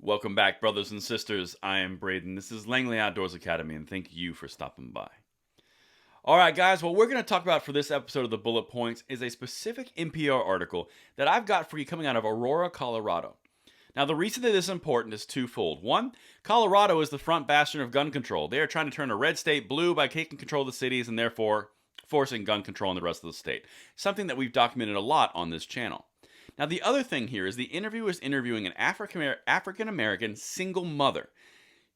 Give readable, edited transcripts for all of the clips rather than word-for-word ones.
Welcome back, brothers and sisters. I am Braden. This is Langley Outdoors Academy, and thank you for stopping by. All right, guys, what we're going to talk about for this episode of the Bullet Points is a specific NPR article that I've got for you coming out of Aurora, Colorado. Now, the reason that this is important is twofold. One, Colorado is the front bastion of gun control. They are trying to turn a red state blue by taking control of the cities and therefore forcing gun control in the rest of the state. Something that we've documented a lot on this channel. Now, the other thing here is the interviewer is interviewing an African-American single mother.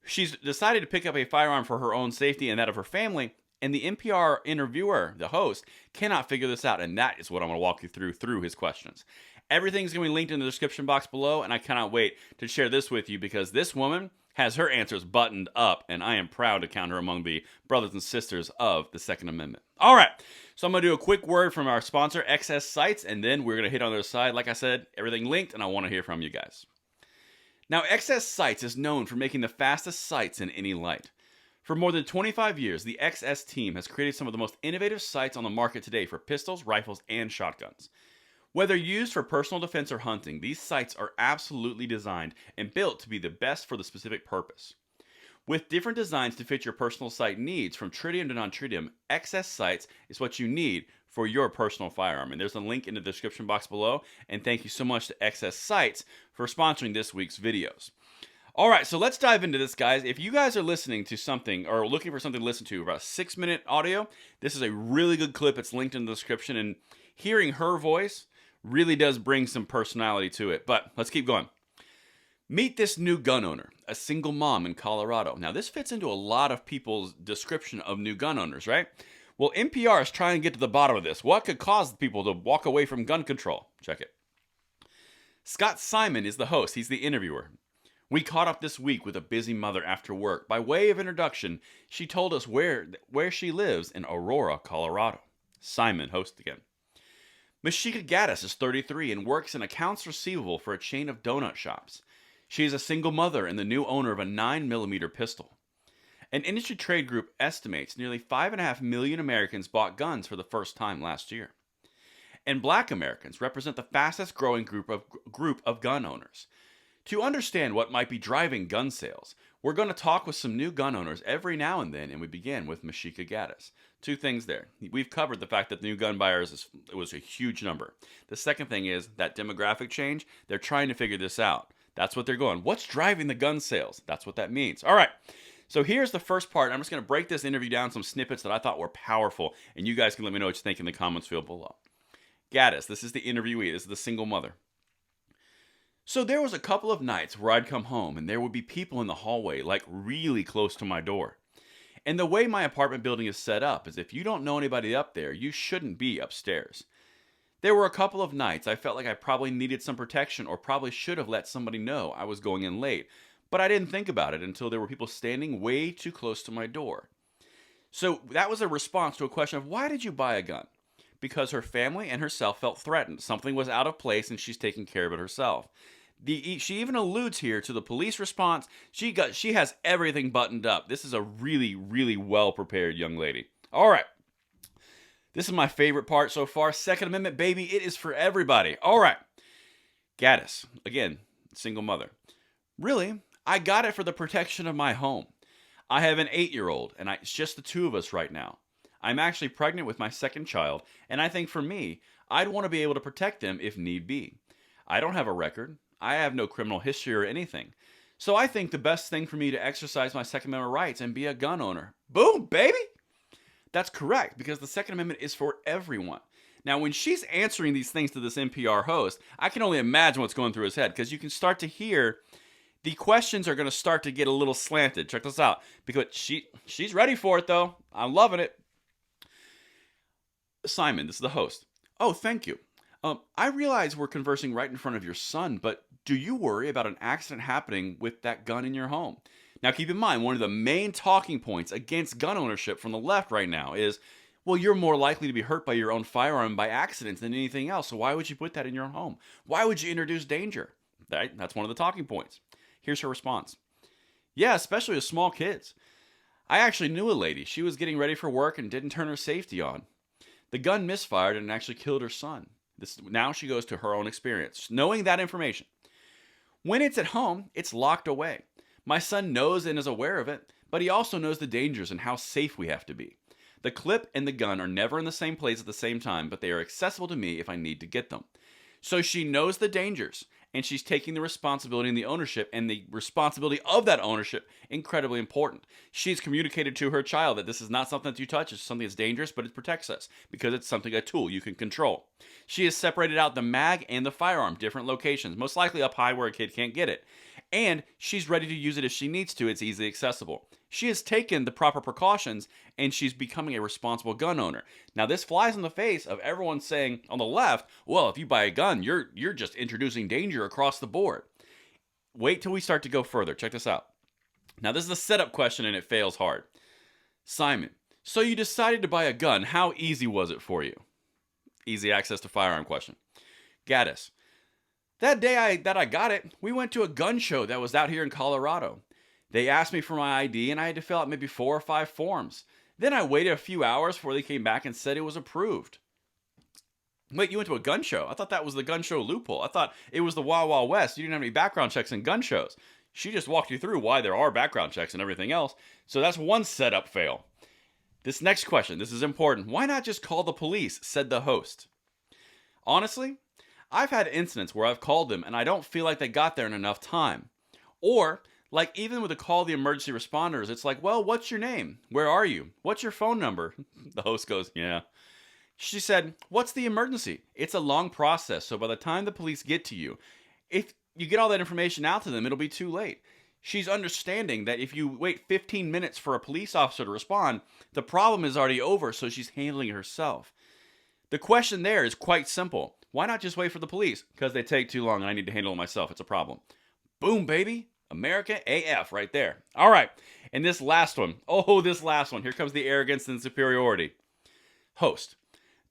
She's decided to pick up a firearm for her own safety and that of her family, and the NPR interviewer, the host, cannot figure this out, and that is what I'm going to walk you through his questions. Everything's going to be linked in the description box below, and I cannot wait to share this with you because this woman has her answers buttoned up, and I am proud to count her among the brothers and sisters of the Second Amendment. All right, so I'm going to do a quick word from our sponsor, XS Sights, and then we're going to hit on the other side. Like I said, everything linked, and I want to hear from you guys. Now, XS Sights is known for making the fastest sights in any light. For more than 25 years, the XS team has created some of the most innovative sights on the market today for pistols, rifles, and shotguns. Whether used for personal defense or hunting, these sights are absolutely designed and built to be the best for the specific purpose. With different designs to fit your personal sight needs, from tritium to non-tritium, XS Sights is what you need for your personal firearm. And there's a link in the description box below. And thank you so much to XS Sights for sponsoring this week's videos. All right, so let's dive into this, guys. If you guys are listening to something or looking for something to listen to, about a 6-minute audio, this is a really good clip. It's linked in the description. And hearing her voice really does bring some personality to it. But let's keep going. Meet this new gun owner, a single mom in Colorado. Now, this fits into a lot of people's description of new gun owners, right? Well, NPR is trying to get to the bottom of this. What could cause people to walk away from gun control? Check it. Scott Simon is the host. He's the interviewer. We caught up this week with a busy mother after work. By way of introduction, she told us where she lives in Aurora, Colorado. Simon, host again. Mashika Gaddis is 33 and works in accounts receivable for a chain of donut shops. She is a single mother and the new owner of a 9mm pistol. An industry trade group estimates nearly 5.5 million Americans bought guns for the first time last year. And Black Americans represent the fastest growing group of gun owners. To understand what might be driving gun sales, we're going to talk with some new gun owners every now and then, and we begin with Mashika Gaddis. Two things there. We've covered the fact that the new gun buyers was a huge number. The second thing is that demographic change. They're trying to figure this out. That's what they're going. What's driving the gun sales? That's what that means. All right. So here's the first part. I'm just going to break this interview down, some snippets that I thought were powerful, and you guys can let me know what you think in the comments field below. Gaddis, this is the interviewee. This is the single mother. So there was a couple of nights where I'd come home and there would be people in the hallway, like really close to my door. And the way my apartment building is set up is if you don't know anybody up there, you shouldn't be upstairs. There were a couple of nights I felt like I probably needed some protection or probably should have let somebody know I was going in late, but I didn't think about it until there were people standing way too close to my door. So that was a response to a question of, why did you buy a gun? Because her family and herself felt threatened. Something was out of place and she's taking care of it herself. She even alludes here to the police response. She has everything buttoned up. This is a really, really well-prepared young lady. All right. This is my favorite part so far. Second Amendment, baby. It is for everybody. All right. Gaddis, again, single mother. Really, I got it for the protection of my home. I have an 8-year-old, and it's just the two of us right now. I'm actually pregnant with my second child, and I think for me, I'd want to be able to protect them if need be. I don't have a record. I have no criminal history or anything. So I think the best thing for me to exercise my Second Amendment rights and be a gun owner. Boom, baby! That's correct, because the Second Amendment is for everyone. Now, when she's answering these things to this NPR host, I can only imagine what's going through his head, because you can start to hear the questions are going to start to get a little slanted. Check this out, because she's ready for it, though. I'm loving it. Simon, this is the host. Oh, thank you. I realize we're conversing right in front of your son, but do you worry about an accident happening with that gun in your home? Now, keep in mind, one of the main talking points against gun ownership from the left right now is, well, you're more likely to be hurt by your own firearm by accidents than anything else, so why would you put that in your home? Why would you introduce danger? That's one of the talking points. Here's her response. Yeah, especially with small kids. I actually knew a lady. She was getting ready for work and didn't turn her safety on. The gun misfired and actually killed her son. Now she goes to her own experience. Knowing that information, When it's at home, it's locked away. My son knows and is aware of it, but he also knows the dangers and how safe we have to be. The clip and the gun are never in the same place at the same time, but they are accessible to me if I need to get them. So she knows the dangers, and she's taking the responsibility and the ownership, and the responsibility of that ownership incredibly important. She's communicated to her child that this is not something that you touch, it's something that's dangerous, but it protects us because it's something, a tool you can control. She has separated out the mag and the firearm, different locations, most likely up high where a kid can't get it. And she's ready to use it if she needs to, it's easily accessible. She has taken the proper precautions, and she's becoming a responsible gun owner. Now, this flies in the face of everyone saying on the left, well, if you buy a gun, you're just introducing danger across the board. Wait till we start to go further. Check this out. Now, this is a setup question, and it fails hard. Simon, so you decided to buy a gun. How easy was it for you? Easy access to firearm question. Gaddis, that day that I got it, we went to a gun show that was out here in Colorado. They asked me for my ID, and I had to fill out maybe 4 or 5 forms. Then I waited a few hours before they came back and said it was approved. Wait, you went to a gun show? I thought that was the gun show loophole. I thought it was the Wild Wild West. You didn't have any background checks in gun shows. She just walked you through why there are background checks and everything else. So that's one setup fail. This next question, this is important. Why not just call the police, said the host. Honestly, I've had incidents where I've called them and I don't feel like they got there in enough time. Or, like even with a call the emergency responders, it's like, well, what's your name? Where are you? What's your phone number? The host goes, yeah. She said, what's the emergency? It's a long process, so by the time the police get to you, if you get all that information out to them, it'll be too late. She's understanding that if you wait 15 minutes for a police officer to respond, the problem is already over, so she's handling it herself. The question there is quite simple. Why not just wait for the police? Because they take too long and I need to handle it myself. It's a problem. Boom, baby. America AF right there. All right. And this last one. Oh, this last one. Here comes the arrogance and superiority. Host.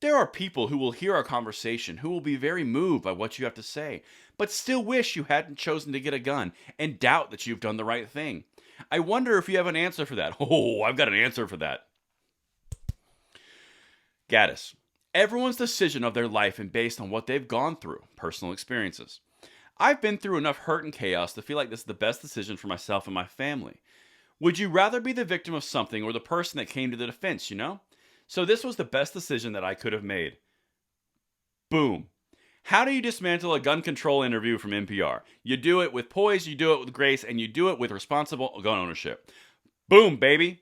There are people who will hear our conversation, who will be very moved by what you have to say, but still wish you hadn't chosen to get a gun and doubt that you've done the right thing. I wonder if you have an answer for that. Oh, I've got an answer for that. Gaddis. Everyone's decision of their life and based on what they've gone through, personal experiences. I've been through enough hurt and chaos to feel like this is the best decision for myself and my family. Would you rather be the victim of something or the person that came to the defense, you know? So this was the best decision that I could have made. Boom. How do you dismantle a gun control interview from NPR? You do it with poise, you do it with grace, and you do it with responsible gun ownership. Boom, baby.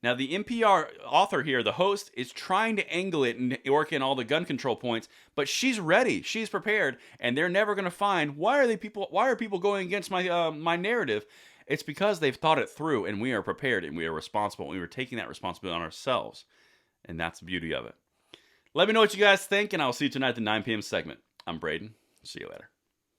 Now, the NPR author here, the host, is trying to angle it and work in all the gun control points, but she's ready, she's prepared, and they're never going to find why are people going against my narrative. It's because they've thought it through, and we are prepared, and we are responsible, and we are taking that responsibility on ourselves, and that's the beauty of it. Let me know what you guys think, and I'll see you tonight at the 9 p.m. segment. I'm Braden. See you later.